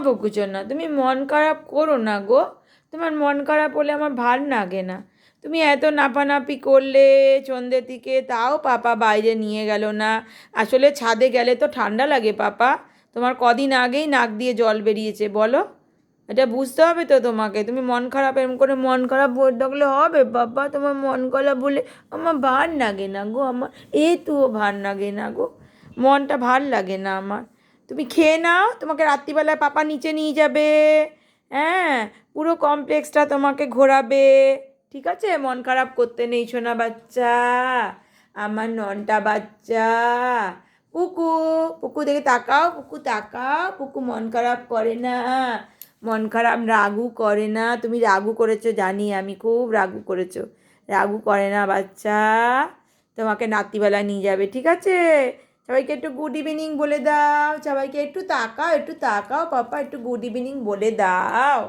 বকুচোনা, তুমি মন খারাপ করো না গো। তোমার মন খারাপ হলে আমার ভাল লাগে না। তুমি এত নাপানাপি করলে সন্ধ্যের দিকে, তাও পাপা বাইরে নিয়ে গেল না। আসলে ছাদে গেলে তো ঠান্ডা লাগে পাপা। তোমার কদিন আগেই নাক দিয়ে জল বেরিয়েছে বলো। এটা বুঝতে হবে তো তোমাকে। তুমি মন খারাপ এরকম করে মন খারাপ বলে থাকলে হবে বাবা? তোমার মন খারাপ বলে আমার ভাল লাগে না গো। আমার একটুও ভাল লাগে না গো, মনটা ভাল লাগে না আমার। তুমি খেয়ে নাও, তোমাকে রাত্রিবেলায় পাপা নিচে নিয়ে যাবে। হ্যাঁ, পুরো কমপ্লেক্সটা তোমাকে ঘোরাবে। ঠিক আছে, মন খারাপ করতে নেই সোনা বাচ্চা, আমার ননটা বাচ্চা। পুকু, পুকু দেখে তাকাও, পুকু তাকাও, পুকু মন খারাপ করে না, মন খারাপ রাগু করে না। তুমি রাগু করেছো জানি, আমি খুব রাগু করেছো। রাগু করে না বাচ্চা, তোমাকে রাত্রিবেলা নিয়ে যাবে। ঠিক আছে, সবাইকে একটু গুড ইভিনিং বলে দাও। সবাইকে একটু তাকাও, একটু তাকাও পাপা, একটু গুড ইভিনিং বলে দাও।